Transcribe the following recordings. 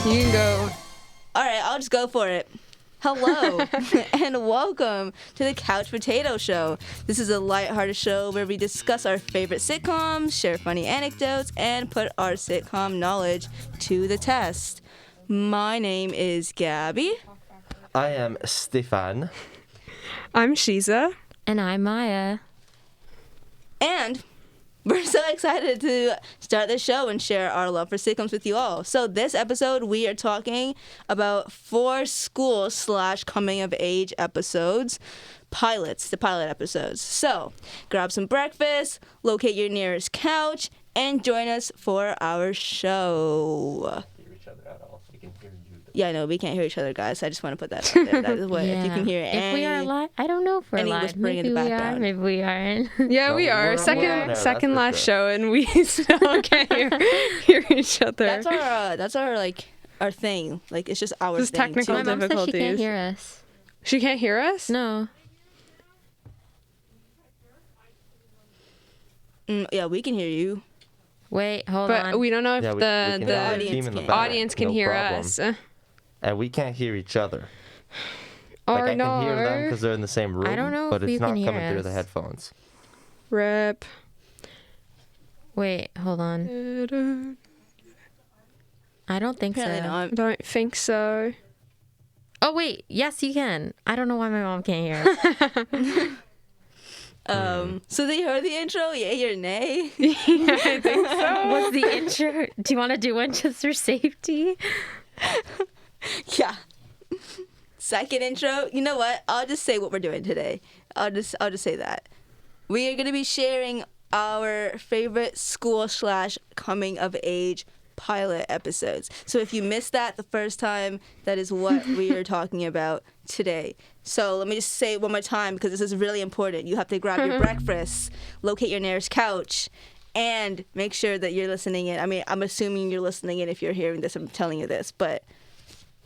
You can go. All right, I'll just go for it. Hello, and welcome to the Couch Potato Show. This is a lighthearted show where we discuss our favorite sitcoms, share funny anecdotes, and put our sitcom knowledge to the test. My name is Gabby. I am Stéphane. I'm Sheeza. And I'm Maya. And we're so excited to start the show and share our love for sitcoms with you all. So this episode, we are talking about 4 school/coming-of-age episodes, the pilot episodes. So grab some breakfast, locate your nearest couch, and join us for our show. Yeah, I know, we can't hear each other, guys. I just want to put that out there. That is what, if you can hear If we are live, I don't know if we're live. Whispering Maybe in the we background. are, maybe we aren't. Yeah, No, we are. we're on Second there, last for show, and we still can't hear each other. That's our our thing. Like, it's just our Just thing. technical My mom says she difficulties. can't hear us. She can't hear us? No. Yeah, we can hear you. Wait, hold But on. we don't know if Yeah, we the can have a team in the back, audience can no hear problem. us. And we can't hear each other. Or Like, I no. can hear them because they're in the same room, I don't know but if it's you not can hear coming through us. the headphones. Rip. Wait, hold on. I don't think Apparently so. I not. don't think so. Oh, wait. Yes, you can. I don't know why my mom can't hear us. So they heard the intro, yay or nay? I think so. What's the intro? Do you want to do one just for safety? Yeah. Second intro. You know what? I'll just say what we're doing today. I'll just say that. We are gonna be sharing our favorite school/coming-of-age pilot episodes. So if you missed that the first time, that is what we are talking about today. So let me just say it one more time because this is really important. You have to grab your breakfast, locate your nearest couch, and make sure that you're listening in. I mean, I'm assuming you're listening in if you're hearing this. I'm telling you this, but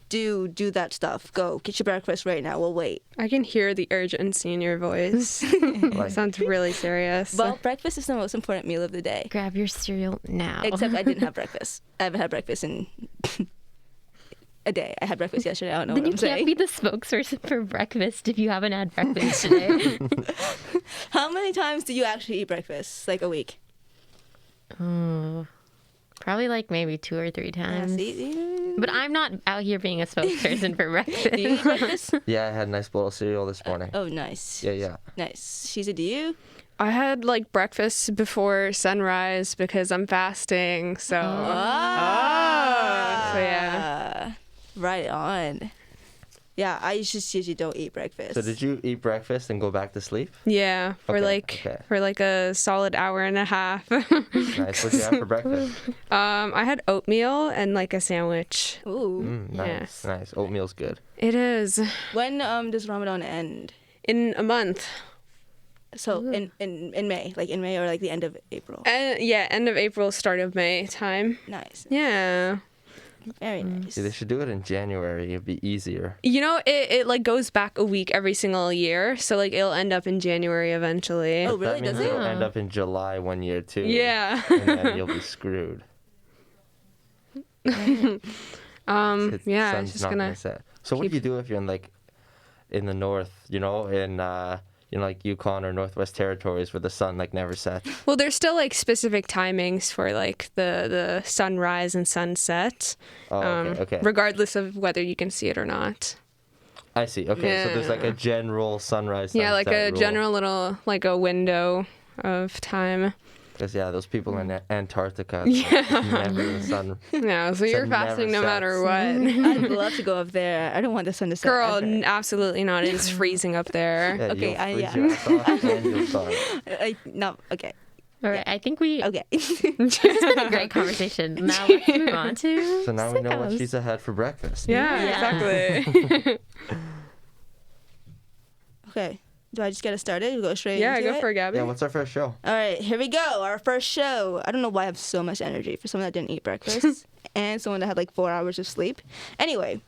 do that stuff. Go get your breakfast right now. We'll wait. I can hear the urgency in your voice. Like, Sounds really serious. Well, breakfast is the most important meal of the day. Grab your cereal now. Except I didn't have breakfast. I haven't had breakfast in a day. I had breakfast yesterday. I don't know Then what you I'm can't saying. be the spokesperson for breakfast if you haven't had breakfast today. How many times do you actually eat breakfast? Like a week? Probably like maybe 2 or 3 times. See? But I'm not out here being a spokesperson for breakfast. Do you eat breakfast? yeah, I had a nice bowl of cereal this morning. Oh, nice. Yeah. Nice. Sheeza, do you? I had like breakfast before sunrise because I'm fasting. So, so yeah. Right on. Yeah, I just usually don't eat breakfast. So did you eat breakfast and go back to sleep? Yeah, for Okay. like a solid hour and a half. Nice. What'd you have for breakfast? I had oatmeal and like a sandwich. Ooh. Nice. Nice. Oatmeal's good. It is When does Ramadan end? in a month. So in May, like in May or like the end of April. Yeah, end of April, start of May time. Nice. Yeah. Very nice. See, they should do it in January. It'd be easier. You know, it like goes back a week every single year, so like it'll end up in January eventually. Oh, really? That means Does it? it'll end up in July one year too. Yeah. And then you'll be screwed. Yeah, Sun's it's just not gonna. set. So what do you do if you're in the north, in like Yukon or Northwest Territories where the sun like never sets? Well, there's still like specific timings for like the sunrise and sunset, Oh, okay. regardless of whether you can see it or not. I see. Okay, so there's like a general sunrise. Yeah, like a rule. general little like a window of time. Because those people in Antarctica, Yeah. never the sun. Yeah, so you're Sun fasting no never matter sets. what. I'd love to go up there. I don't want the sun to set. Girl, ever. Absolutely not. It's freezing up there. Yeah, Okay, you'll freeze your ass off and you'll starve. No, okay. All right, I think we... Okay. This has been a great conversation. Now let's move on to So now we know what sitcoms. Sheeza had for breakfast. Yeah, exactly. Okay. Do I just get it started? Go straight Yeah, into go it? for it, Gabby. Yeah, what's our first show? All right, here we go. Our first show. I don't know why I have so much energy for someone that didn't eat breakfast and someone that had like 4 hours of sleep. Anyway,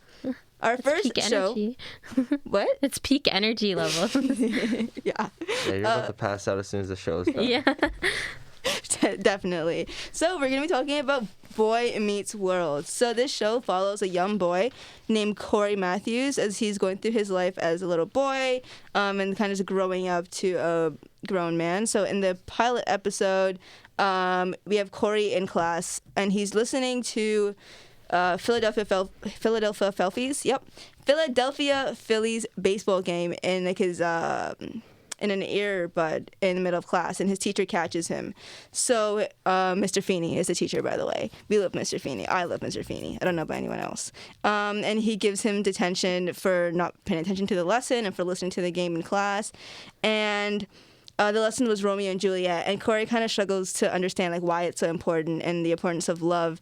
our first Peak show. energy. What? It's peak energy level. Yeah. Yeah, you're about to pass out as soon as the show's done. Yeah. Definitely. So we're going to be talking about Boy Meets World. So this show follows a young boy named Corey Matthews as he's going through his life as a little boy and kind of growing up to a grown man. So in the pilot episode, we have Corey in class, and he's listening to Philadelphia Phillies baseball game in like his in an earbud in the middle of class, and his teacher catches him. So Mr. Feeney is the teacher, by the way. We love Mr. Feeney. I love Mr. Feeney. I don't know about anyone else. And he gives him detention for not paying attention to the lesson and for listening to the game in class. And the lesson was Romeo and Juliet, and Corey kind of struggles to understand like why it's so important and the importance of love,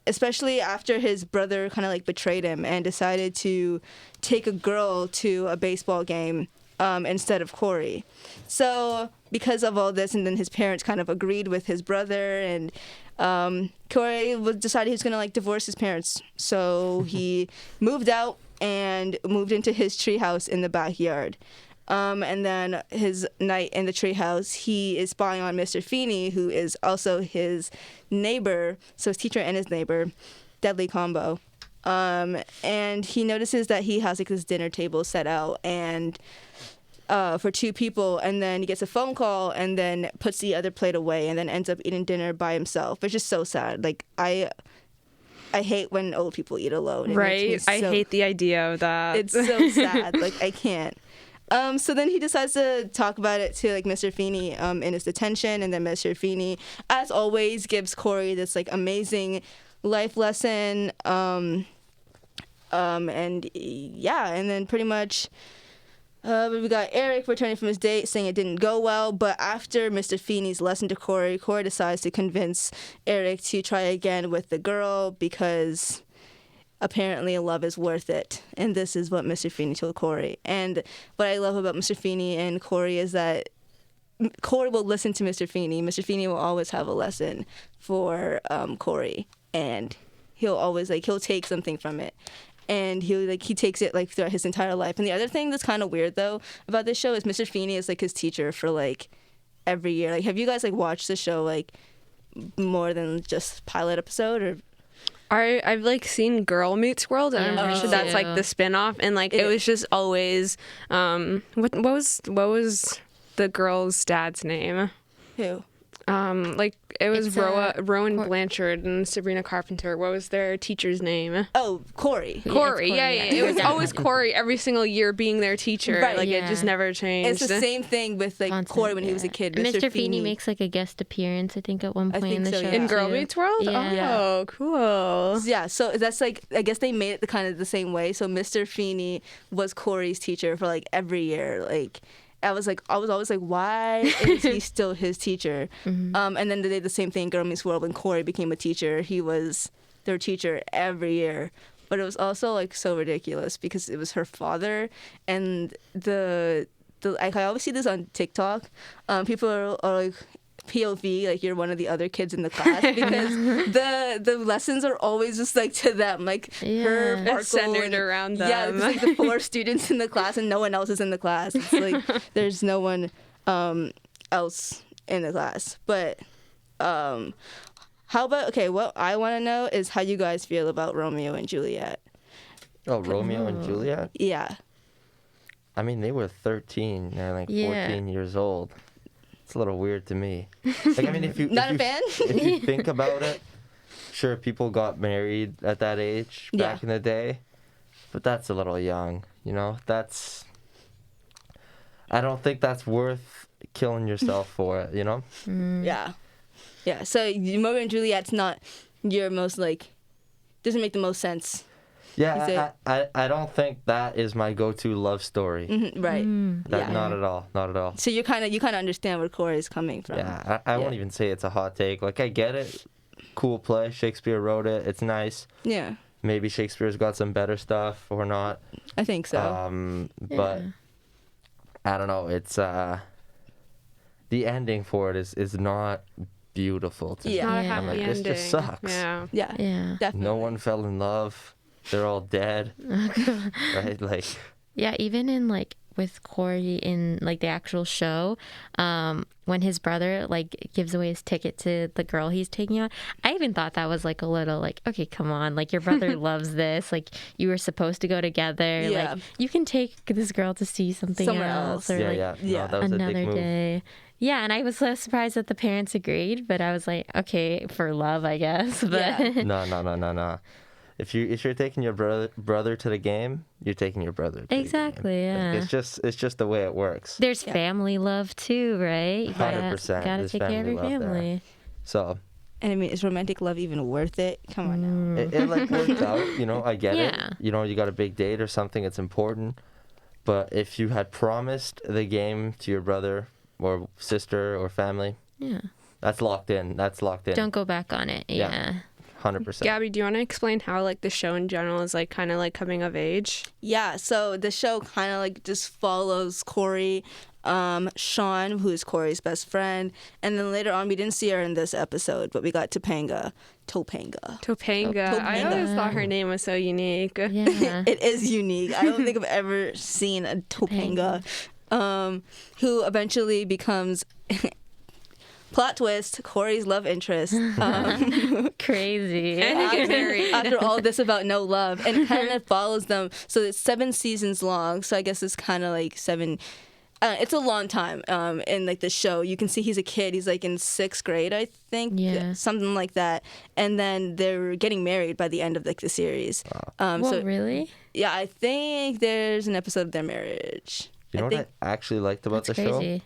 especially after his brother kind of like betrayed him and decided to take a girl to a baseball game instead of Corey. So because of all this, and then his parents kind of agreed with his brother, and Corey decided he was going to like divorce his parents. So he moved out and moved into his treehouse in the backyard. And then his night in the treehouse, he is spying on Mr. Feeney, who is also his neighbor, so his teacher and his neighbor, deadly combo. And he notices that he has like this dinner table set out and for 2 people, and then he gets a phone call and then puts the other plate away and then ends up eating dinner by himself. It's just so sad. Like I hate when old people eat alone. Right? I hate the idea of that. It's so sad. Like I can't. So then he decides to talk about it to like Mr. Feeney in his detention, and then Mr. Feeney, as always, gives Corey this like amazing life lesson. And yeah, and then pretty much we got Eric returning from his date saying it didn't go well, but after Mr. Feeney's lesson to Corey, Corey decides to convince Eric to try again with the girl because apparently love is worth it. And this is what Mr. Feeney told Corey. And what I love about Mr. Feeney and Corey is that Corey will listen to Mr. Feeney. Mr. Feeney will always have a lesson for Corey, and he'll always he'll take something from it. And he takes it like throughout his entire life. And the other thing that's kind of weird though about this show is Mr. Feeney is like his teacher for like every year. Like, have you guys like watched the show like more than just pilot episode? Or I've like seen Girl Meets World, and I'm pretty sure that's like the spin-off, and like it was just always what was the girl's dad's name? Who? Like it was Rowan Blanchard and Sabrina Carpenter. What was their teacher's name? Oh, Corey. Corey, yeah. It was always Corey every single year being their teacher. Right, like it just never changed. It's the same thing with like Constant, Corey when he was a kid. Mr. Feeney makes like a guest appearance, I think, at one point in the show. Yeah. In Girl Meets World? Yeah. Oh, cool. Yeah, so that's like, I guess they made it kind of the same way. So Mr. Feeney was Corey's teacher for like every year. Like, I was always like, why is he still his teacher? Mm-hmm. And then they did the same thing in Girl Meets World when Corey became a teacher. He was their teacher every year. But it was also like so ridiculous because it was her father, and I always see this on TikTok. People are like, POV, like you're one of the other kids in the class, because the lessons are always just like to them, like her, it's centered around them. Yeah, it's like the 4 students in the class and no one else is in the class. It's like there's no one else in the class. But how about what I want to know is how you guys feel about Romeo and Juliet. Oh, Romeo and Juliet? Yeah. I mean, they were 13. They're like 14 years old. It's a little weird to me. Like, I mean, if you think about it, sure, people got married at that age back in the day, but that's a little young, you know? I don't think that's worth killing yourself for it, you know? Yeah. So Romeo and Juliet's not your most doesn't make the most sense. Yeah, I don't think that is my go-to love story. Mm-hmm, right. Not at all. So you kind of understand where Corey's coming from. Yeah, I won't even say it's a hot take. Like, I get it. Cool play. Shakespeare wrote it. It's nice. Yeah. Maybe Shakespeare's got some better stuff or not. I think so. But I don't know. It's the ending for it is not beautiful to me. Not a happy ending. This just sucks. Yeah. Definitely. No one fell in love. They're all dead. Right? Like. Yeah, even in like with Corey in like the actual show, when his brother like gives away his ticket to the girl he's taking out. I even thought that was like a little like, okay, come on, like your brother loves this, like you were supposed to go together, like you can take this girl to see something else or No, that was another a big move. day. Yeah, and I was so surprised that the parents agreed, but I was like, okay, for love, I guess. But No. If you're taking your brother to the game, you're taking your brother to exactly, the game. yeah. Like, it's just the way it works. There's family love too, right? You 100%. gotta take care of your family. So. And I mean, is romantic love even worth it? Come on now. It like worked out, you know, I get it. You know, you got a big date or something, it's important. But if you had promised the game to your brother or sister or family, that's locked in. Don't go back on it. Yeah. 100%. Gabby, do you want to explain how like the show in general is like kind of like coming of age? Yeah, so the show kind of like just follows Corey, Sean, who is Corey's best friend, and then later on we didn't see her in this episode, but we got Topanga. I always thought her name was so unique. Yeah. It is unique. I don't think I've ever seen a Topanga, who eventually becomes plot twist, Corey's love interest. Crazy. And they get married. After all this about no love, and kind of follows them. So it's 7 seasons long. So I guess it's kind of like 7. It's a long time in like the show. You can see he's a kid. He's like in 6th grade, I think. Yeah. Something like that. And then they're getting married by the end of like the series. Well, really? Yeah, I think there's an episode of their marriage. You know what I actually liked about the show? Crazy.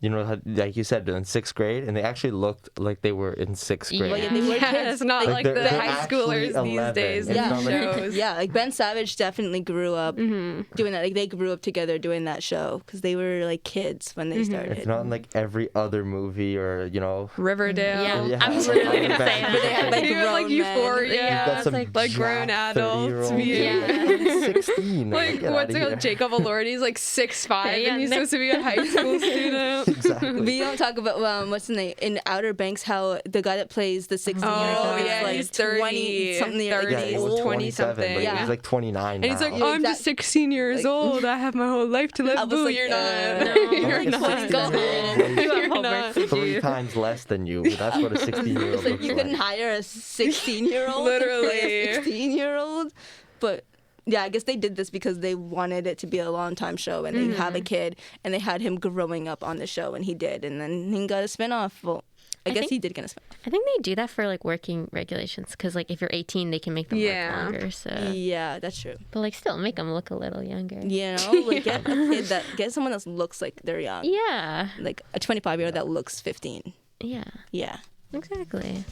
You know, how, like you said, they're in 6th grade, and they actually looked like they were in 6th grade. Well, yeah, they were kids. It's not like the they're high schoolers 11. these days in It's not like- shows. Yeah, like Ben Savage definitely grew up doing that. Like they grew up together doing that show because they were like kids when they started. It's not in like every other movie or, you know. Riverdale. Yeah, I was literally gonna say But they had like Even grown like men. Euphoria. Yeah, You've got some like grown jacked adults 30-year-old being- kid, 16. Like, Get what's outta it called? here. Jacob Elordi's like 6'5", Yeah, and he's Nick- supposed to be a high school student. Exactly. We don't talk about what's the name in Outer Banks, how the guy that plays the 16-year-old Oh, is yeah, like he's 30, 20 something years 30, Yeah, he was old. 27, 20-something. but Yeah. he's like 29 And he's like, now. I'm just 16 years old. I have my whole life to I live. was Boo, like, you're not. no. You're I'm like not. 16 Go years home. old. You're not. 3 times less than you. That's what a 16-year-old It's like looks you couldn't hire a 16-year-old to play a Literally. 16-year-old. But yeah, I guess they did this because they wanted it to be a long time show, and they have a kid, and they had him growing up on the show, and he did, and then he got a spinoff. Well, I guess he did get a spinoff. I think they do that for like working regulations because like if you're 18, they can make them work longer. So, Yeah, that's true. but like still make them look a little younger. You know, like get a kid get someone that looks like they're young. Yeah. Like a 25-year-old that looks 15. Yeah. Yeah. Exactly.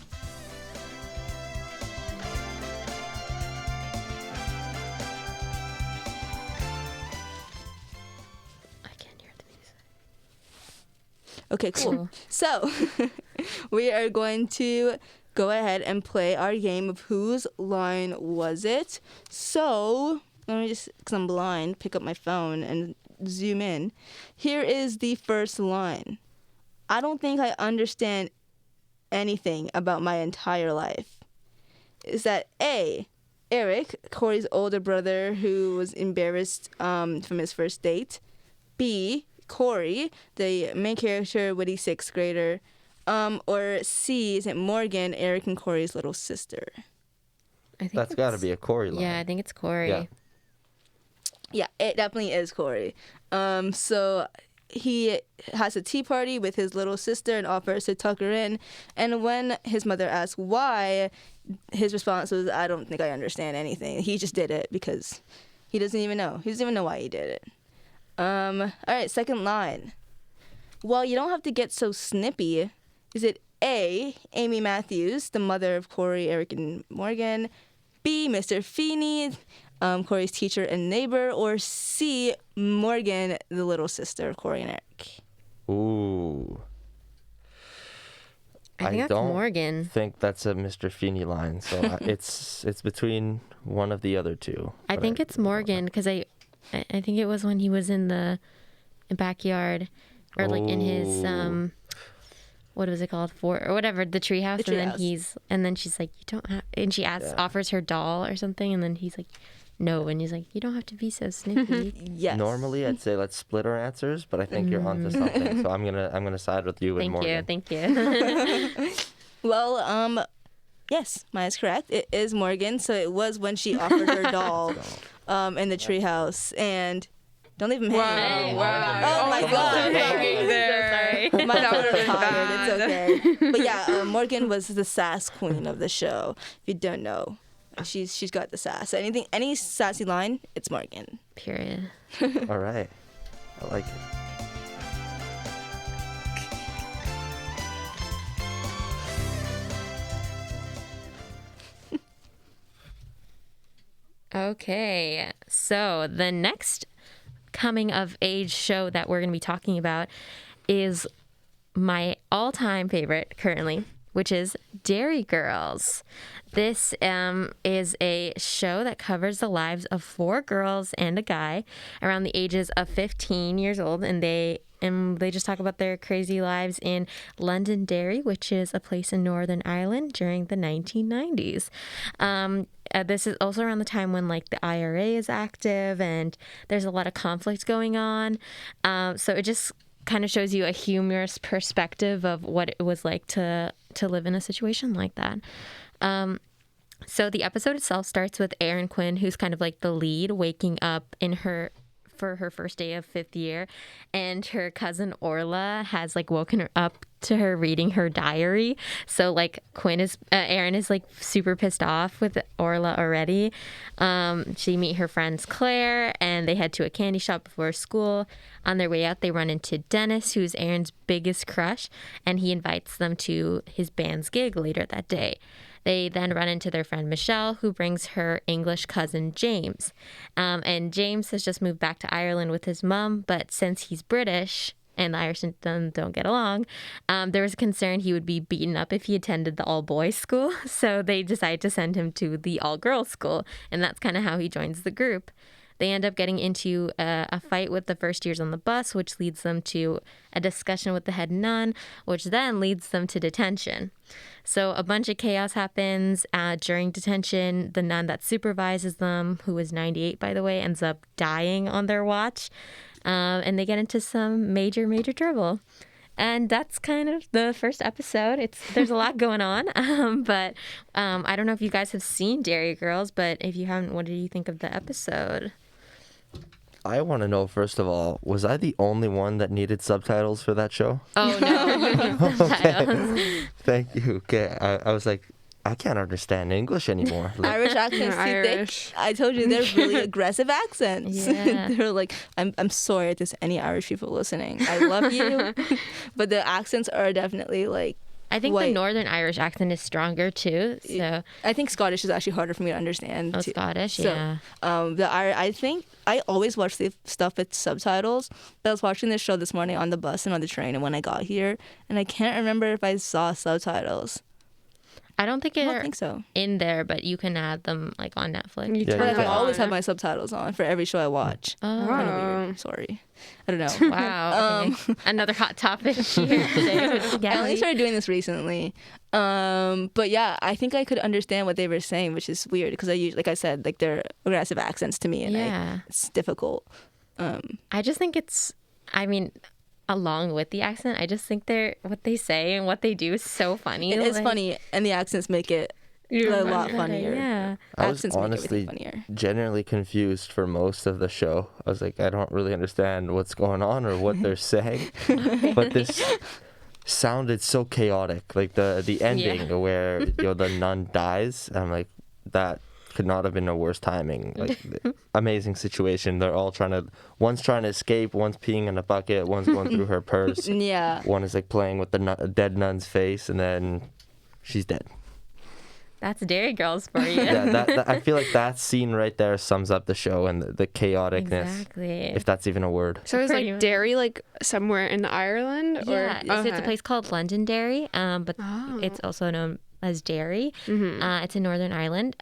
I can't hear the music. Okay, cool. Cool. So, we are going to go ahead and play our game of Whose Line Was It? So, let me just, because I'm blind, pick up my phone and zoom in. Here is the first line. I don't think I understand anything about my entire life. Is that A, Eric, Corey's older brother who was embarrassed from his first date? B, Corey, the main character, witty 6th grader? Or C, is it Morgan, Eric and Corey's little sister? I think That's got to be a Corey line. Yeah, I think it's Corey. Yeah. Yeah, it definitely is Corey. So he has a tea party with his little sister and offers to tuck her in. And when his mother asks why, his response was, I don't think I understand anything. He just did it because he doesn't even know. He doesn't even know why he did it. All right, second line. Well, you don't have to get so snippy. Is it A, Amy Matthews, the mother of Corey, Eric, and Morgan? B, Mr. Feeney, Corey's teacher and neighbor? Or C, Morgan, the little sister of Corey and Eric? Ooh. I think that's don't Morgan. think that's a Mr. Feeney line, so it's between one of the other two. I but think it's Morgan because I think it was when he was in the backyard or like in his what was it called, fort or whatever, the treehouse, The and then treehouse. and then she's like, you don't have, and she offers her doll or something, and then he's like, no, and he's like, you don't have to be so snippy. Yes. Normally, I'd say let's split our answers, but I think you're onto something. So I'm gonna side with you and Morgan. Thank you. Well, yes, mine is correct. It is Morgan. So it was when she offered her doll in the treehouse, and don't leave him hanging. Wow. Oh my God. Hanging there. My That would've been tired. It's okay. But yeah, Morgan was the sass queen of the show. If you don't know, she's got the sass. Any sassy line, it's Morgan. Period. All right, I like it. Okay, so the next coming of age show that we're going to be talking about is my all-time favorite currently, which is Dairy Girls. This is a show that covers the lives of 4 girls and a guy around the ages of 15 years old, and they just talk about their crazy lives in Londonderry, which is a place in Northern Ireland during the 1990s. This is also around the time when like the IRA is active and there's a lot of conflict going on. So it just kind of shows you a humorous perspective of what it was like to live in a situation like that. So the episode itself starts with Erin Quinn, who's kind of like the lead, waking up for her first day of 5th year, and her cousin Orla has like woken her up to her reading her diary. So like Erin is like super pissed off with Orla already. She meet her friends Claire, and they head to a candy shop before school. On their way out, they run into Dennis, who's Erin's biggest crush, and he invites them to his band's gig later that day. They then run into their friend Michelle, who brings her English cousin James. And James has just moved back to Ireland with his mum, but since he's British and the Irish don't get along, there was concern he would be beaten up if he attended the all-boys school. So they decide to send him to the all-girls school, and that's kind of how he joins the group. They end up getting into a fight with the first years on the bus, which leads them to a discussion with the head nun, which then leads them to detention. So a bunch of chaos happens during detention. The nun that supervises them, who was 98, by the way, ends up dying on their watch. And they get into some major, major trouble. And that's kind of the first episode. There's a lot going on. But I don't know if you guys have seen Dairy Girls, but if you haven't, what did you think of the episode? I want to know, first of all, was I the only one that needed subtitles for that show? Oh, no. Okay. Thank you. Okay. I was like, I can't understand English anymore. Like, Irish accents. Irish. I told you they're really aggressive accents. Yeah. They're like, I'm sorry if there's any Irish people listening. I love you, but the accents are definitely like. I think the Northern Irish accent is stronger too. So I think Scottish is actually harder for me to understand. Oh, too. Scottish, So, yeah. I think I always watch the stuff with subtitles. But I was watching this show this morning on the bus and on the train, and when I got here, and I can't remember if I saw subtitles. I don't think so. In there, but you can add them like on Netflix. You Yeah, turn But it I always on. have my subtitles on for every show I watch. Oh, Kind of weird. Sorry. I don't know. wow. Okay. Another hot topic here today with I only Gabby. started doing this recently. But yeah, I think I could understand what they were saying, which is weird because I usually, like I said, like they're aggressive accents to me, and Yeah. it's difficult. I just think along with the accent, I just think what they say and what they do is so funny. It is like, funny, and the accents make it a lot funnier. Yeah. I was Accents make honestly everything funnier. genuinely confused for most of the show. I was like, I don't really understand what's going on or what they're saying. But this sounded so chaotic. Like the ending where the nun dies. I'm like, that could not have been a worse timing. Like, amazing situation. They're all one's trying to escape, one's peeing in a bucket, one's going through her purse. Yeah. One is like playing with the dead nun's face, and then she's dead. That's Dairy Girls for you. Yeah, that I feel like that scene right there sums up the show and the chaoticness, Exactly. if that's even a word. So is Pretty like much. Derry like somewhere in Ireland? Yeah, Or? it's a place called Londonderry, but it's also known as Derry. It's in Northern Ireland.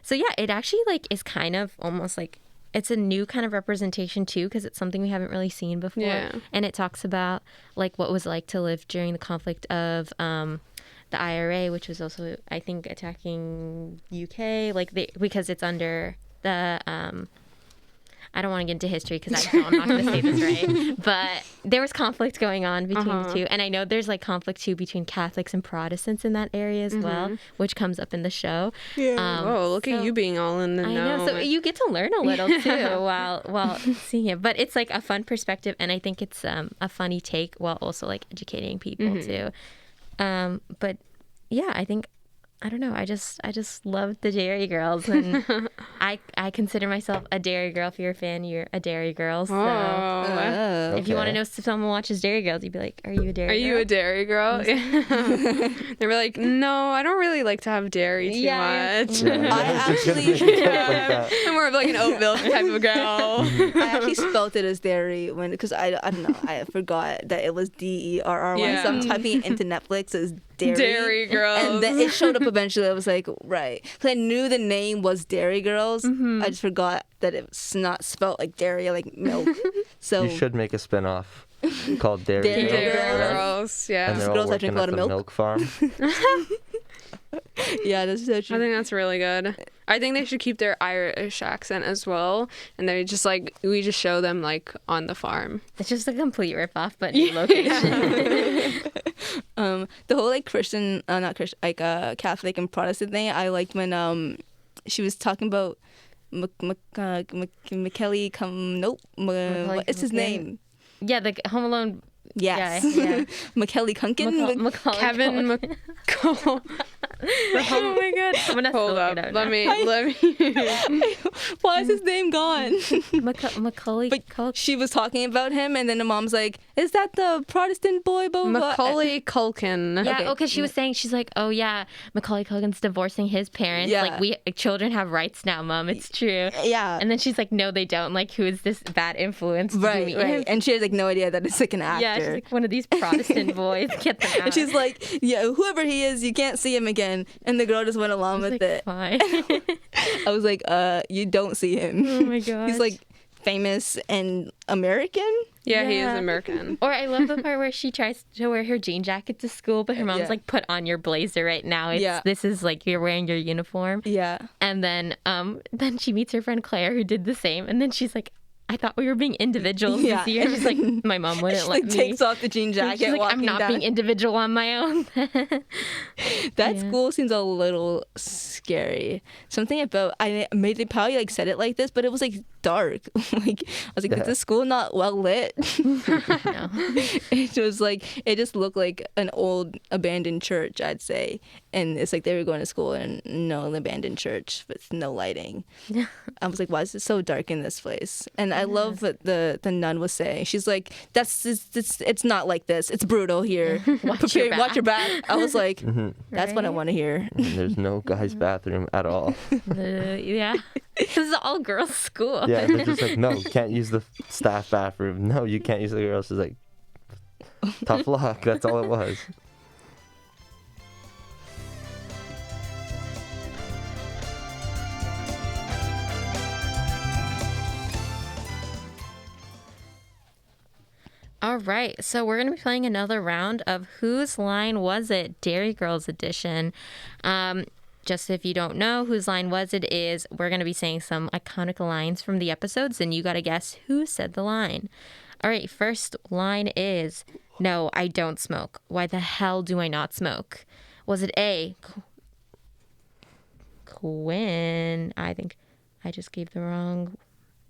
So yeah, it actually like is kind of almost like it's a new kind of representation too, because it's something we haven't really seen before. Yeah. And it talks about like what it was like to live during the conflict of the IRA, which was also I think attacking UK, because it's under the I don't want to get into history because I'm not going to say this right, but there was conflict going on between the two. And I know there's like conflict too between Catholics and Protestants in that area as well, which comes up in the show. Yeah. Whoa, look at you being all in the know. I know. So you get to learn a little too while seeing it. But it's like a fun perspective, and I think it's a funny take while also like educating people too. But yeah, I don't know. I just love the Dairy Girls, and I consider myself a Dairy Girl. If you're a fan, you're a Dairy Girl. So if you want to know if someone watches Dairy Girls, you'd be like, "Are you a Dairy Girl? Are you a Dairy Girl?" They were like, "No, I don't really like to have dairy too much." Yeah. I actually, I'm more of like an oat milk type of girl. I actually spelled it as dairy because I don't know, I forgot that it was DERRY. Yeah. So I'm typing it into Netflix as Dairy. Dairy Girls. And then it showed up eventually. I was like, right. Because I knew the name was Dairy Girls. I just forgot that it's not spelled like dairy, like milk. So you should make a spin-off called Dairy Dairy Girls. Yeah. And they're Girls all that drink working a lot at of the milk. milk farm. Yeah, that's so true. I think that's really good. I think they should keep their Irish accent as well, and they just like we just show them like on the farm. It's just a complete ripoff, but new location. The whole like Christian, not Christian, like Catholic and Protestant thing. I liked when she was talking about Macaulay what is his name? Yeah, the Home Alone. Yes. Yeah. Macaulay Culkin. Macaulay Kevin Culkin. Oh my god! I'm gonna Hold up. Let me. Why is his name gone? Macaulay Culkin. She was talking about him, and then the mom's like, "Is that the Protestant boy?" Blah, blah, blah. Macaulay Culkin. Yeah, okay. She was saying, she's like, "Oh yeah, Macaulay Culkin's divorcing his parents. Yeah. Like we children have rights now, Mom. It's true." Yeah. And then she's like, "No, they don't. Like, who is this bad influence?" to Right, me?" right. And she has like no idea that it's like an actor. Yeah, she's like, one of these Protestant boys. Get them out. And she's like, "Yeah, whoever he is, you can't see him again." And the girl just went along with like, it. Fine. I was like, you don't see him. Oh my god. He's like famous and American. Yeah, he is Yeah. American. Or I love the part where she tries to wear her jean jacket to school, but her mom's Yeah. like, "Put on your blazer right now. Yeah. This is like you're wearing your uniform." Yeah. And then she meets her friend Claire who did the same, and then she's like, "I thought we were being individuals this year." She's like, "My mom wouldn't She let like me." takes off the jean jacket. She's like, "I'm walking not down. being individual on my own." That school seems a little scary. Something about they probably like said it like this, but it was like dark. Like I was like, is this school not well lit? No. It was like it just looked like an old abandoned church, I'd say. And it's like they were going to school in an abandoned church with no lighting. I was like, why is it so dark in this place? And I love what the nun was saying. She's like, it's not like this. It's brutal here. Watch your back. I was like, that's what I want to hear. There's no guy's bathroom at all. Yeah. This is all girls' school. Yeah, they're just like, no, you can't use the staff bathroom. No, you can't use the girls. It's like, tough luck. That's all it was. All right, so we're going to be playing another round of Whose Line Was It? Dairy Girls edition. Just if you don't know, Whose Line Was It is, we're going to be saying some iconic lines from the episodes, and you got to guess who said the line. All right, first line is, "No, I don't smoke. Why the hell do I not smoke?" Was it A, Quinn? I think I just gave the wrong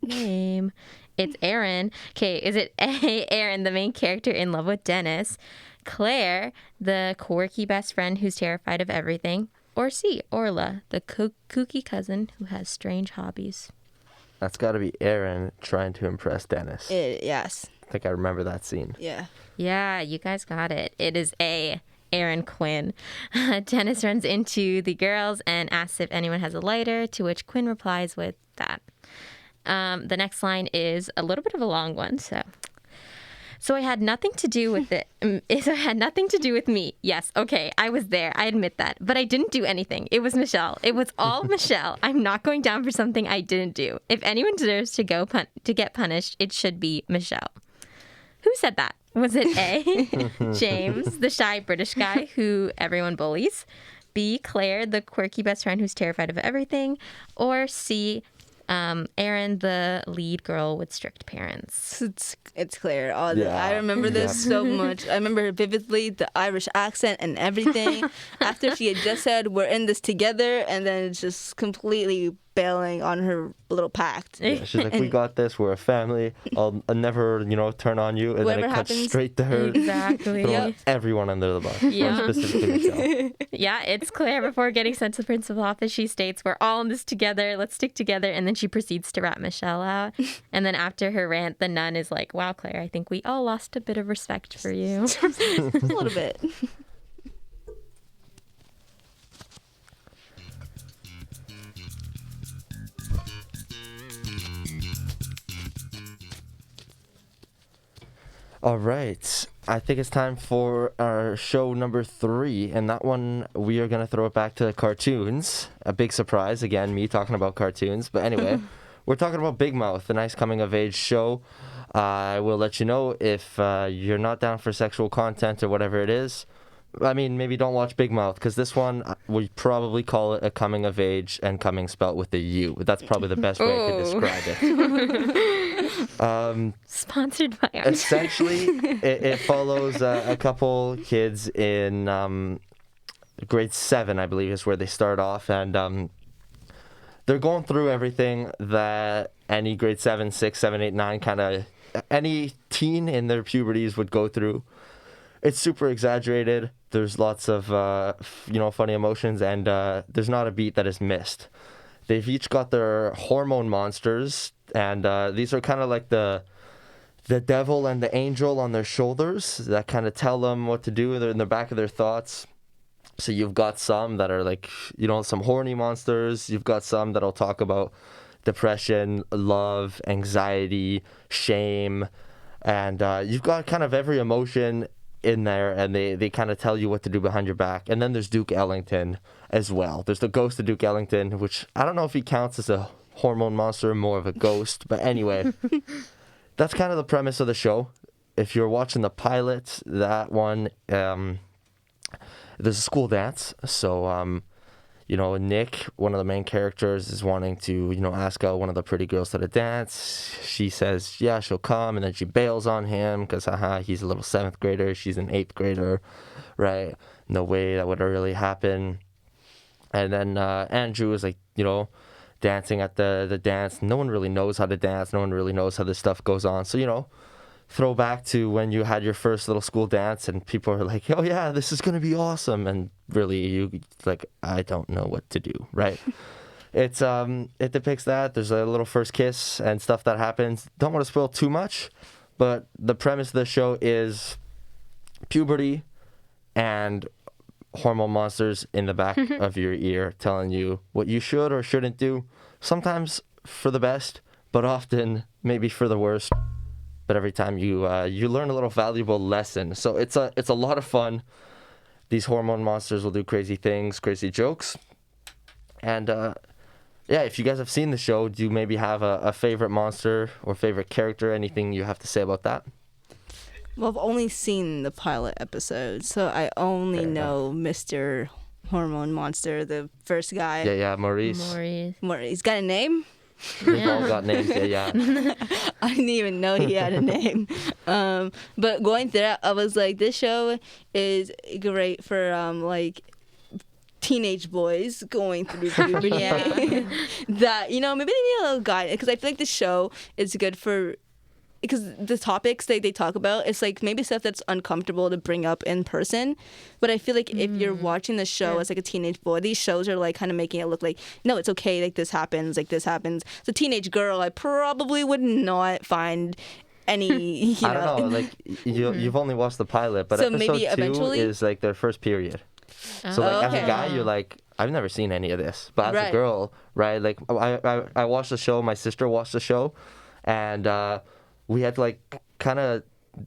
name. It's Aaron. Okay, is it A, Aaron, the main character in love with Dennis, Claire, the quirky best friend who's terrified of everything, or C, Orla, the kooky cousin who has strange hobbies? That's got to be Aaron trying to impress Dennis. Yes. I think I remember that scene. Yeah. Yeah, you guys got it. It is A, Aaron Quinn. Dennis runs into the girls and asks if anyone has a lighter, to which Quinn replies with that. The next line is a little bit of a long one, So I had nothing to do with it. It had nothing to do with me. Yes, okay, I was there. I admit that. But I didn't do anything. It was Michelle. It was all Michelle. I'm not going down for something I didn't do. If anyone deserves to get punished, it should be Michelle. Who said that? Was it A, James, the shy British guy who everyone bullies? B, Claire, the quirky best friend who's terrified of everything? Or C, Erin, the lead girl with strict parents. It's clear. I remember this so much. I remember vividly the Irish accent and everything. After she had just said, "We're in this together," and then it's just completely bailing on her little pact. Yeah, she's like, "We got this. We're a family. I'll never, turn on you." And then it cuts straight to her. Exactly. Throwing everyone under the bus. Yeah. Specifically Michelle. Yeah, it's Claire. Before getting sent to the principal's office, she states, "We're all in this together. Let's stick together." And then she proceeds to rat Michelle out. And then after her rant, the nun is like, "Wow, Claire, I think we all lost a bit of respect for you." Just a little bit. All right. I think it's time for our show number 3. And that one, we are going to throw it back to the cartoons. A big surprise. Again, me talking about cartoons. But anyway, we're talking about Big Mouth, a nice coming-of-age show. I will let you know if you're not down for sexual content or whatever it is. I mean, maybe don't watch Big Mouth, because this one, we probably call it a coming-of-age, and coming spelt with a U. That's probably the best way I could describe it. Sponsored by our Essentially, it follows a couple kids in grade 7, I believe, is where they start off, and they're going through everything that any grade 7, 6, 7, 8, 9 kind of any teen in their puberties would go through. It's super exaggerated. There's lots of funny emotions, and there's not a beat that is missed. They've each got their hormone monsters, and these are kind of like the devil and the angel on their shoulders that kind of tell them what to do. They're in the back of their thoughts. So you've got some that are like, some horny monsters. You've got some that'll talk about depression, love, anxiety, shame, and you've got kind of every emotion in there, and they kind of tell you what to do behind your back. And then there's Duke Ellington as well. There's the ghost of Duke Ellington, which I don't know if he counts as a hormone monster or more of a ghost, but anyway, that's kind of the premise of the show. If you're watching the pilot, that one, there's a school dance. So, Nick, one of the main characters, is wanting to, ask out one of the pretty girls to the dance. She says, yeah, she'll come, and then she bails on him because, he's a little 7th grader. She's an 8th grader, right? No way that would really happen. And then Andrew is like, dancing at the dance. No one really knows how to dance. No one really knows how this stuff goes on. So, throw back to when you had your first little school dance and people are like, oh yeah, this is going to be awesome. And really you like, I don't know what to do, right? It depicts that. There's a little first kiss and stuff that happens. Don't want to spoil too much, but the premise of the show is puberty and hormone monsters in the back of your ear telling you what you should or shouldn't do. Sometimes for the best, but often maybe for the worst. But every time you learn a little valuable lesson. So it's a lot of fun. These hormone monsters will do crazy things, crazy jokes. And if you guys have seen the show, do you maybe have a favorite monster or favorite character? Anything you have to say about that? Well, I've only seen the pilot episode, so I only know Mr. Hormone Monster, the first guy. Yeah, Maurice. He's got a name? They've all got names, yeah. I didn't even know he had a name. But going through that, I was like, this show is great for teenage boys going through puberty. That, maybe they need a little guide, because I feel like the show is good for, because the topics they talk about, it's like maybe stuff that's uncomfortable to bring up in person. But I feel like if you're watching the show as like a teenage boy, these shows are like kind of making it look like, no, it's okay, like this happens. As a teenage girl, I probably would not find any, I don't know, like you've only watched the pilot, but so episode maybe 2 eventually is like their first period. So like as a guy, you're like, I've never seen any of this. But as a girl, right, like I watched the show, my sister watched the show, and we had like kind of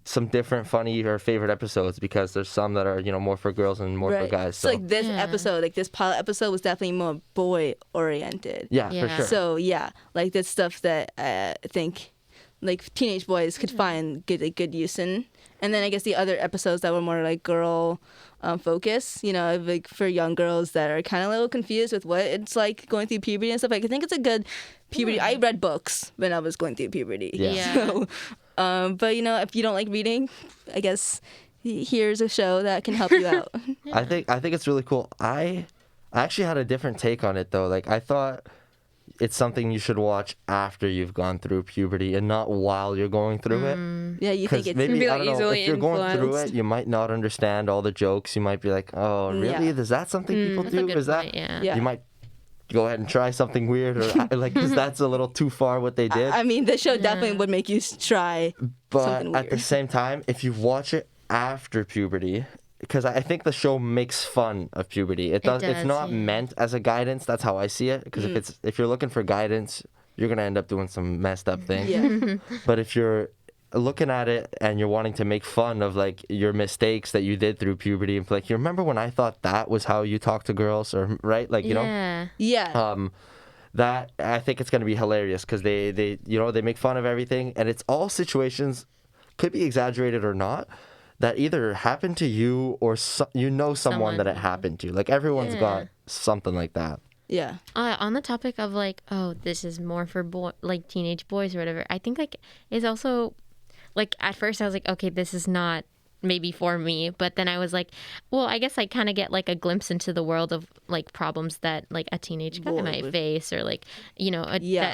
some different funny or favorite episodes, because there's some that are, more for girls and more for guys. So like this episode, like this pilot episode was definitely more boy oriented. Yeah, for sure. So yeah, like that's stuff that I think like teenage boys could find good use in. And then I guess the other episodes that were more like girl focus, you know, like for young girls that are kind of a little confused with what it's like going through puberty and stuff. Like, I think it's a good puberty. I read books when I was going through puberty. Yeah. So, but you know, if you don't like reading, I guess here's a show that can help you out. I think it's really cool. I actually had a different take on it though. Like, I thought it's something you should watch after you've gone through puberty and not while you're going through it. Yeah, you think it's maybe, be I like don't know, easily if you're going through influenced. it, you might not understand all the jokes. You might be like, oh, really? Yeah. Is that something people That's a do? good Is that? point, yeah. Yeah. You might go ahead and try something weird, or like, because that's a little too far what they did. I mean, the show definitely would make you try But something at the weird. same time, if you watch it after puberty, because I think the show makes fun of puberty. It does. It's does, not yeah. meant as a guidance. That's how I see it. Because if you're looking for guidance, you're gonna end up doing some messed up things. Yeah. But if you're looking at it and you're wanting to make fun of like your mistakes that you did through puberty, and like, you remember when I thought that was how you talk to girls, or right? Like, you know. Yeah. Yeah. That I think it's gonna be hilarious because they you know, they make fun of everything, and it's all situations, could be exaggerated or not, that either happened to you or someone that it happened to. Like, everyone's got something like that. Yeah. On the topic of like, oh, this is more for like teenage boys or whatever, I think like it's also like, at first I was like, okay, this is not maybe for me, but then I was like, well, I guess I kind of get like a glimpse into the world of like problems that like a teenage guy might face, or like, you know,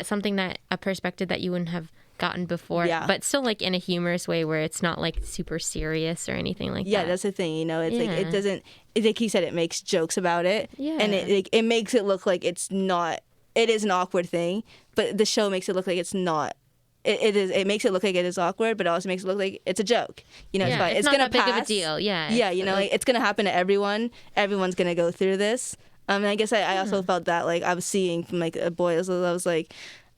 something that a perspective that you wouldn't have gotten before, but still like in a humorous way where it's not like super serious or anything like that. Yeah, that's the thing, you know, it's like, it doesn't, like he said, it makes jokes about it, and it makes it look like it's not, it is an awkward thing, but the show makes it look like it's not. It makes it look like it is awkward, but it also makes it look like it's a joke. You know, it's not gonna that big pass. of a deal. Yeah. Yeah, you know, like, it's gonna happen to everyone. Everyone's gonna go through this. And I guess I also felt that, like, I was seeing from like a boy, I was like,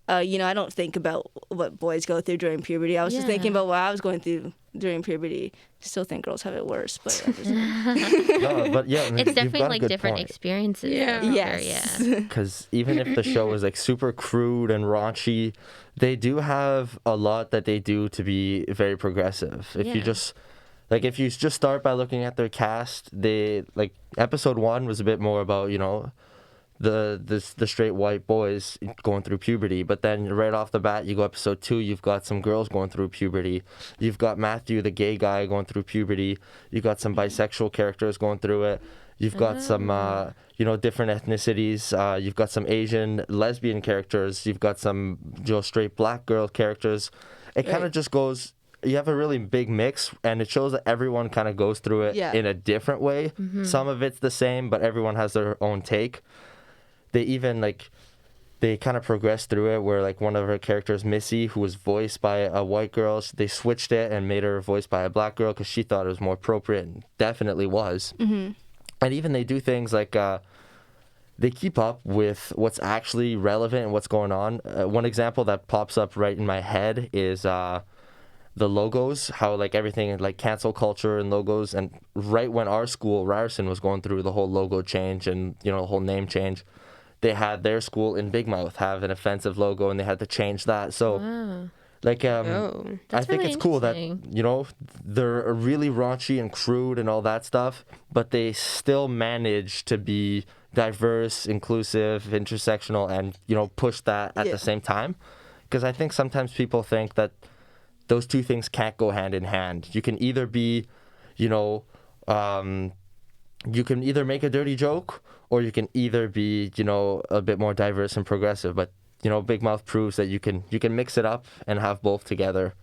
you know, I don't think about what boys go through during puberty. I was just thinking about what I was going through during puberty. Still think girls have it worse, but No, but yeah, It's definitely like different point. experiences. Yeah. yes, Because even if the show is like super crude and raunchy, they do have a lot that they do to be very progressive. If you just start by looking at their cast, they like episode 1 was a bit more about, you know, the straight white boys going through puberty, but then right off the bat you go episode 2, you've got some girls going through puberty, you've got Matthew the gay guy going through puberty, you've got some bisexual characters going through it, you've got some you know, different ethnicities, you've got some Asian lesbian characters, you've got some, you know, straight black girl characters. It kind of just goes, you have a really big mix, and it shows that everyone kind of goes through it in a different way. Some of it's the same, but everyone has their own take. They even they kind of progressed through it where like one of her characters, Missy, who was voiced by a white girl, they switched it and made her voiced by a black girl because she thought it was more appropriate, and definitely was. And even they do things like they keep up with what's actually relevant and what's going on. One example that pops up right in my head is the logos, how like everything like cancel culture and logos, and right when our school, Ryerson, was going through the whole logo change and, you know, the whole name change, they had their school in Big Mouth have an offensive logo, and they had to change that. So like I think really it's cool that, interesting. you know, they're really raunchy and crude and all that stuff, but they still manage to be diverse, inclusive, intersectional, and, you know, push that at the same time. Because I think sometimes people think that those two things can't go hand in hand. You can either be, you know, you can either make a dirty joke, or you can either be, you know, a bit more diverse and progressive. But, you know, Big Mouth proves that you can mix it up and have both together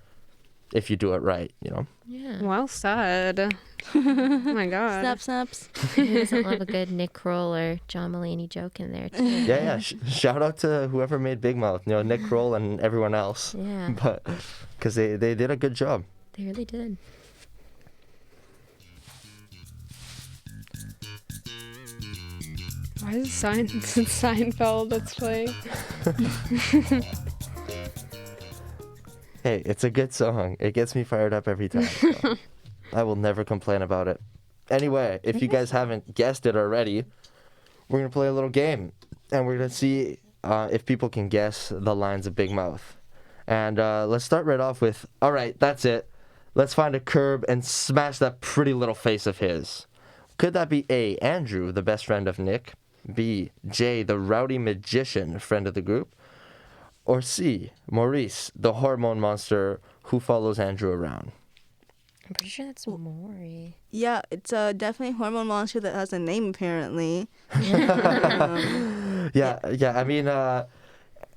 if you do it right, you know. Yeah. Well said. Oh my god. snaps. Who doesn't love a good Nick Kroll or John Mulaney joke in there too? Yeah. Shout out to whoever made Big Mouth, you know, Nick Kroll and everyone else. Yeah. But because they did a good job. They really did. Why is Seinfeld that's playing? Hey, it's a good song. It gets me fired up every time. So I will never complain about it. Anyway, if you guys haven't guessed it already, we're going to play a little game. And we're going to see if people can guess the lines of Big Mouth. And let's start right off with, all right, that's it. Let's find a curb and smash that pretty little face of his. Could that be A, Andrew, the best friend of Nick? B, Jay, the rowdy magician, friend of the group? Or C, Maurice, the hormone monster who follows Andrew around? I'm pretty sure that's Maury. Yeah, it's definitely a hormone monster that has a name, apparently. Yeah. I mean,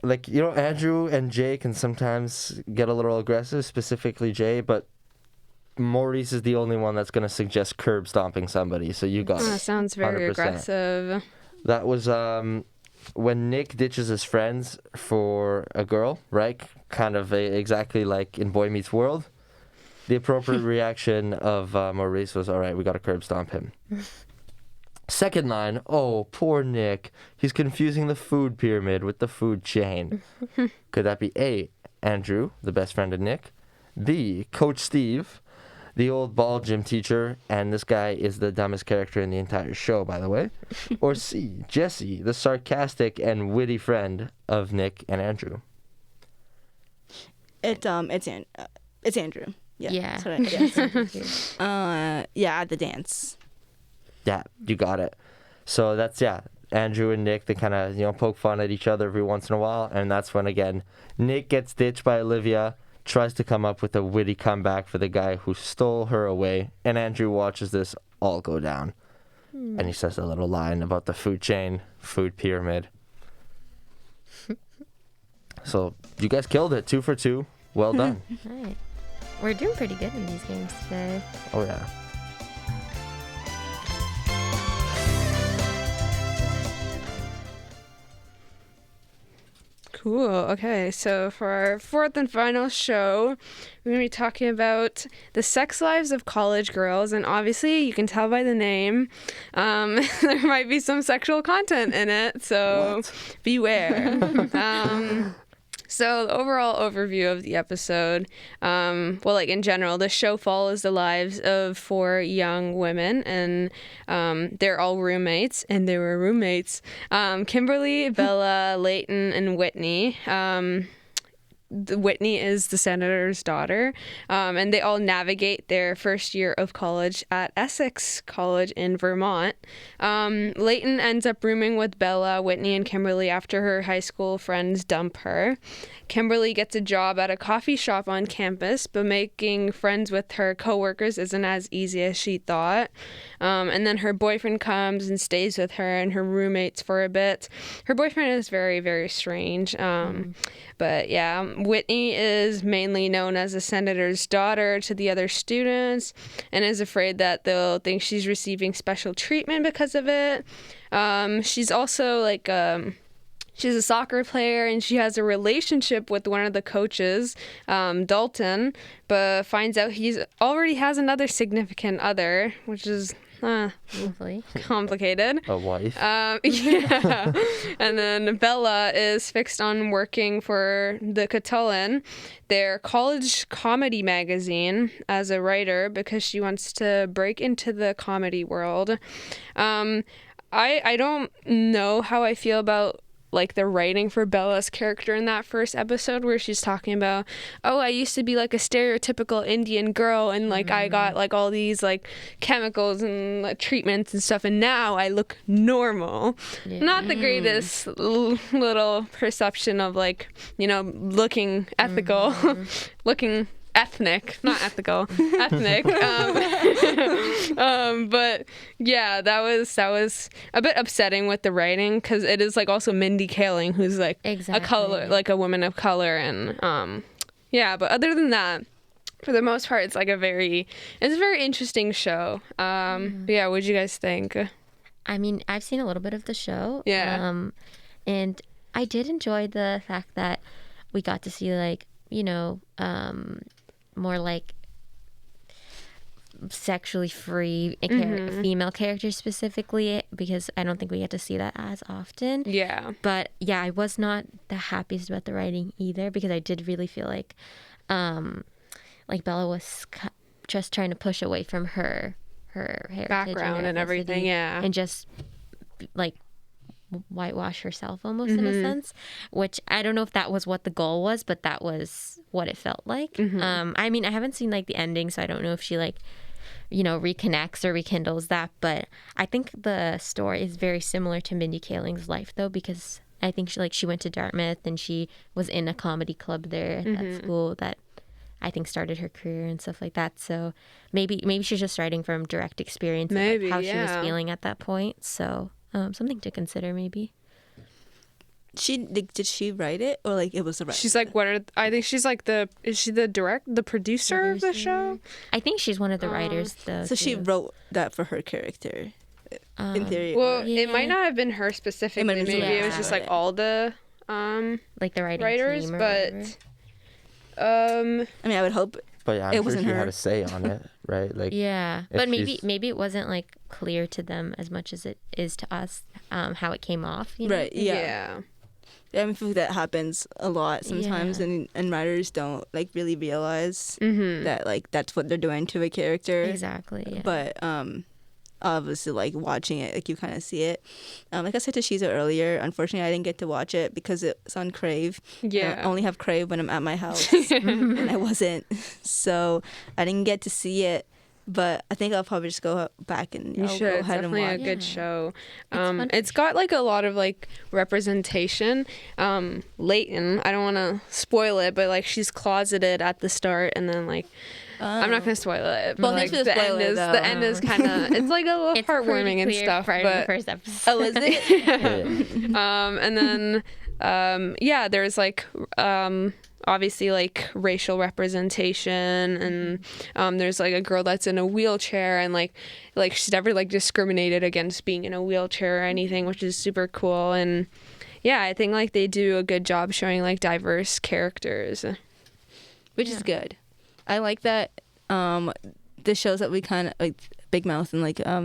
like, you know, Andrew and Jay can sometimes get a little aggressive, specifically Jay, but Maurice is the only one that's going to suggest curb stomping somebody, so you got it. Sounds very 100%. aggressive. That was when Nick ditches his friends for a girl, right? Kind of exactly like in Boy Meets World. The appropriate reaction of Maurice was, all right, we got to curb stomp him. Second line, oh, poor Nick. He's confusing the food pyramid with the food chain. Could that be A, Andrew, the best friend of Nick? B, Coach Steve, the old ball gym teacher, and this guy is the dumbest character in the entire show, by the way. Or C, Jesse, the sarcastic and witty friend of Nick and Andrew. It's Andrew. Yeah. Yeah. At the dance. Yeah, you got it. So that's, Andrew and Nick, they kind of, poke fun at each other every once in a while. And that's when, again, Nick gets ditched by Olivia, tries to come up with a witty comeback for the guy who stole her away. And Andrew watches this all go down. And he says a little line about the food chain, food pyramid. So you guys killed it. 2 for 2. Well done. All right. We're doing pretty good in these games today. Oh, yeah. Cool. Okay, so for our fourth and final show, we're going to be talking about the sex lives of college girls. And obviously, you can tell by the name, there might be some sexual content in it. So beware. So the overall overview of the episode, in general, the show follows the lives of 4 young women, and they're all roommates, and they were roommates. Kimberly, Bella, Leighton, and Whitney. Whitney is the senator's daughter, and they all navigate their first year of college at Essex College in Vermont. Leighton ends up rooming with Bella, Whitney, and Kimberly after her high school friends dump her. Kimberly gets a job at a coffee shop on campus, but making friends with her coworkers isn't as easy as she thought. And then her boyfriend comes and stays with her and her roommates for a bit. Her boyfriend is very, very strange. But yeah, Whitney is mainly known as a senator's daughter to the other students and is afraid that they'll think she's receiving special treatment because of it. She's also she's a soccer player and she has a relationship with one of the coaches, Dalton, but finds out he's already has another significant other, which is complicated. A wife. Yeah. And then Bella is fixed on working for the Catullin, their college comedy magazine, as a writer because she wants to break into the comedy world. I don't know how I feel about the writing for Bella's character in that first episode where she's talking about, I used to be a stereotypical Indian girl and I got all these chemicals and treatments and stuff and now I look normal. Yeah. Not the greatest little perception of looking ethical, looking ethnic, not ethical, ethnic. But yeah, that was a bit upsetting with the writing because it is also Mindy Kaling, who's a color, a woman of color, and but other than that, for the most part, it's a very interesting show. But yeah, what'd you guys think? I mean, I've seen a little bit of the show. Yeah. And I did enjoy the fact that we got to see more sexually free female characters specifically, because I don't think we get to see that as often. Yeah. But yeah, I was not the happiest about the writing either, because I did really feel like Bella was just trying to push away from her heritage background and everything, yeah, and just whitewash herself almost in a sense, which I don't know if that was what the goal was, but that was what it felt like. I mean, I haven't seen the ending, so I don't know if she reconnects or rekindles that. But I think the story is very similar to Mindy Kaling's life, though, because I think she went to Dartmouth and she was in a comedy club there at school that I think started her career and stuff like that. So maybe she's just writing from direct experience of how she was feeling at that point. So something to consider, maybe. Did she write it, or it was the writer? She's I think she's is she the producer of the show? I think she's one of the writers, though. So she wrote that for her character, in theory. Well, it might not have been her specifically. Maybe it was just all the the writing writers, team or but I mean, I would hope. But yeah, I'm sure she had a say on it, right? But maybe it wasn't clear to them as much as it is to us, how it came off. Right. Yeah. I mean, I feel that happens a lot sometimes, and writers don't really realize that that's what they're doing to a character. Exactly. Yeah. But obviously, watching it, you kind of see it. Like I said to Sheeza earlier, unfortunately, I didn't get to watch it because it's on Crave. Yeah. I only have Crave when I'm at my house, and I wasn't, so I didn't get to see it. But I think I'll probably just go back and you should. Go it's ahead definitely and watch. a good show. It's got a lot of representation. Leighton, I don't want to spoil it, but she's closeted at the start, and then I'm not gonna spoil it. But thanks for the spoiler, though. The end is kind of it's a little heartwarming and stuff. But But the first episode. Oh, is it? and then there's obviously racial representation, and there's a girl that's in a wheelchair, and she's never discriminated against being in a wheelchair or anything, which is super cool. And yeah, I think they do a good job showing diverse characters, which is good. I like that. The shows that we kind of Big Mouth and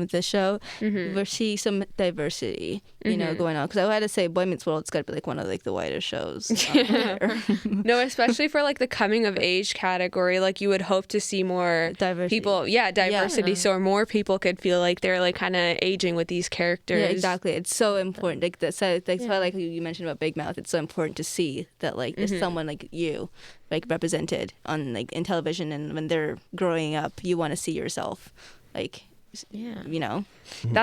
this show, we see some diversity, going on. Because I had to say, Boy Meets World, it's got to be one of the whiter shows. No, especially for the coming of age category, you would hope to see more diversity. People. Yeah, diversity, so more people could feel they're kind of aging with these characters. Yeah, exactly. It's so important. That's why you mentioned about Big Mouth. It's so important to see that there's someone like you. Represented on in television, and when they're growing up, you want to see yourself, That's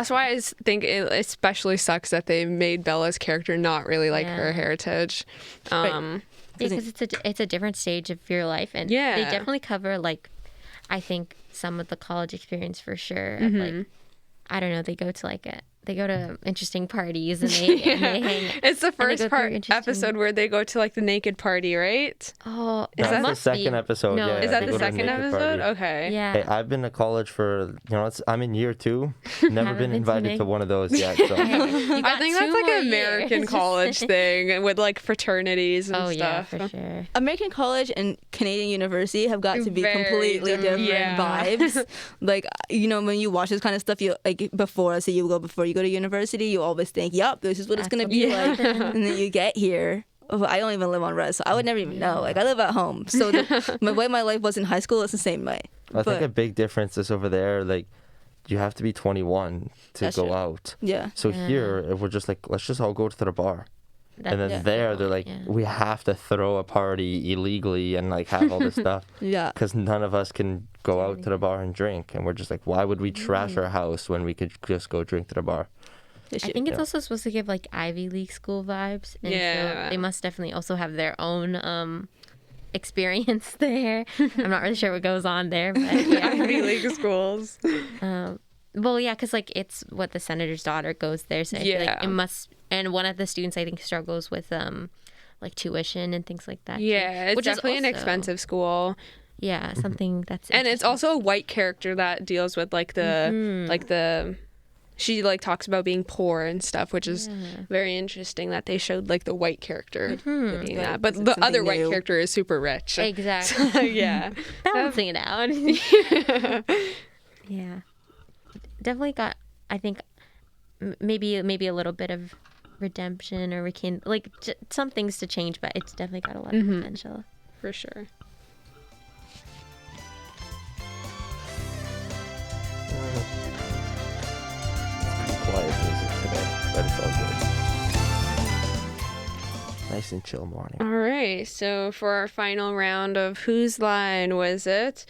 why I think it especially sucks that they made Bella's character not really her heritage. Because it's a different stage of your life, and they definitely cover I think some of the college experience for sure. Of, I don't know, they go to interesting parties and they hang. It's the first episode where they go to the naked party, right? Oh, that's the second episode. No, yeah, is that the second episode? Party. Okay. Yeah. Hey, I've been to college for I'm in year 2. Never been invited to one of those yet. So. I think that's an American college thing with fraternities and stuff. Oh yeah, for sure. American college and Canadian university have got to be completely different vibes. When you watch this kind of stuff, you before you go to university, you always think, yep, this is what it's going to be like. And then you get here. I don't even live on res, so I would never even know. I live at home. So the way my life was in high school is the same way. I think a big difference is over there, you have to be 21 to go out. Yeah. So here, if we're just let's just all go to the bar. And then they're we have to throw a party illegally and have all this stuff. Yeah. Because none of us can go out to the bar and drink. And we're just why would we trash our house when we could just go drink to the bar? I think it's also supposed to give Ivy League school vibes. And so they must definitely also have their own experience there. I'm not really sure what goes on there, but Ivy League schools. Well, yeah, because it's what the senator's daughter goes there, so I feel it must. And one of the students, I think, struggles with tuition and things like that. Yeah, it's definitely an expensive school. Yeah, something that's. And it's also a white character that deals with the she talks about being poor and stuff, which is very interesting that they showed the white character doing that. But the other white character is super rich. Exactly. So, yeah. Balancing it out. Yeah. Definitely got, I think, maybe a little bit of redemption or some things to change, but it's definitely got a lot of potential. For sure. Quiet music today, but it's all good. Nice and chill morning. All right, so for our final round of Whose Line Was It?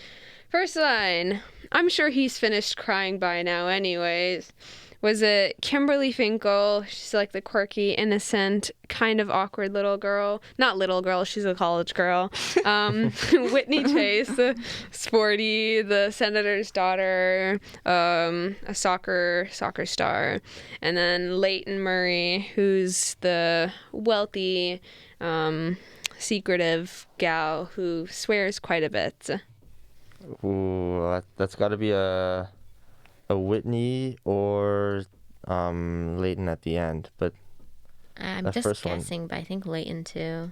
First line, I'm sure he's finished crying by now anyways. Was it Kimberly Finkel? She's like the quirky, innocent, kind of awkward little girl. Not little girl, she's a college girl. Whitney Chase, the sporty, the senator's daughter, a soccer star. And then Leighton Murray, who's the wealthy, secretive gal who swears quite a bit. Ooh, that's got to be a Whitney or Leighton at the end, but I'm just guessing, but I think Leighton too.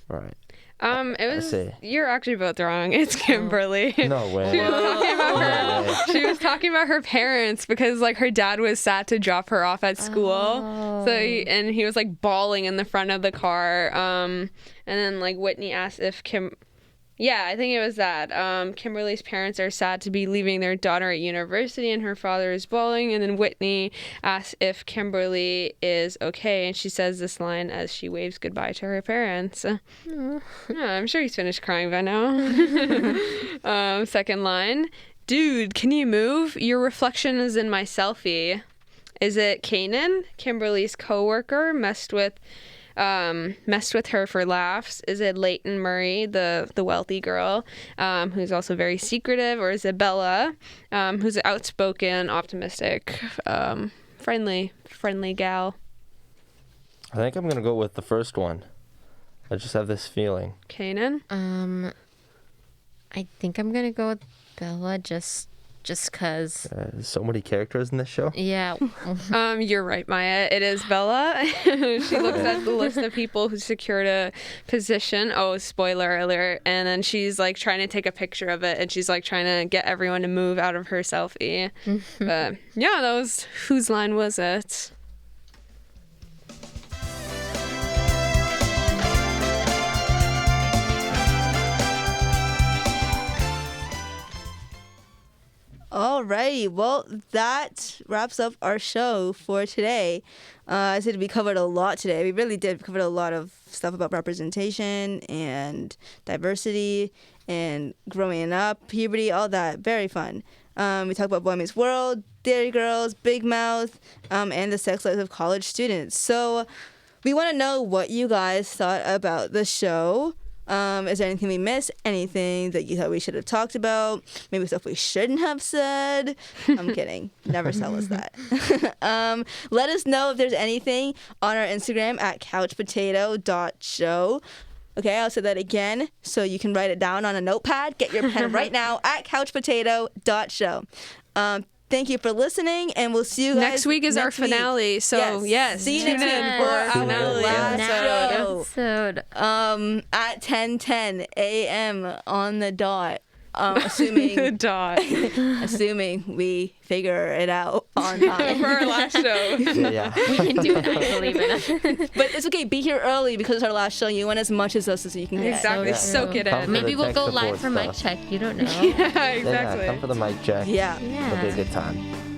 Right. It was. You're actually both wrong. It's Kimberly. No way. She was talking about her parents because like her dad was sad to drop her off at school. Oh. And he was like bawling in the front of the car. And then like Whitney asked if Yeah, I think it was that. Kimberly's parents are sad to be leaving their daughter at university and her father is bawling. And then Whitney asks if Kimberly is okay. And she says this line as she waves goodbye to her parents. Yeah, I'm sure he's finished crying by now. Second line. Dude, can you move? Your reflection is in my selfie. Is it Kanan, Kimberly's coworker, messed with her for laughs? Is it Leighton Murray, the wealthy girl, who's also very secretive? Or is it Bella, who's outspoken, optimistic, friendly gal? I think I'm going to go with the first one. I just have this feeling. Kanan? I think I'm going to go with Bella just because. There's so many characters in this show. Yeah. You're right, Maya. It is Bella. She looks at the list of people who secured a position. Oh, spoiler alert. And then she's like trying to take a picture of it, and she's like trying to get everyone to move out of her selfie. But yeah, that was whose line was it? Alrighty, well, that wraps up our show for today. I said we covered a lot today. We really did. We covered a lot of stuff about representation and diversity and growing up, puberty, all that. Very fun. We talked about Boy Meets World, Dairy Girls, Big Mouth, and the sex lives of college students. So we want to know what you guys thought about the show. Is there anything we missed? Anything that you thought we should have talked about? Maybe stuff we shouldn't have said? I'm kidding. Never tell us that. Let us know if there's anything on our Instagram at couchpotato.show. Okay, I'll say that again so you can write it down on a notepad. Get your pen right now at couchpotato.show. Thank you for listening, and we'll see you guys next week. Is our finale, so yes, see you tune next in week for our finale episode. At 10:10 a.m. on the dot. Assuming assuming we figure it out on time for our last show. Yeah. We can do it, I believe it. But it's okay. Be here early because it's our last show. You want as much as us as you can get. Exactly. So soak it Come in. for Maybe the we'll tech go support live for mic stuff. check. You don't know. Yeah, exactly. Yeah, come for the mic check. Yeah. It'll be a good time.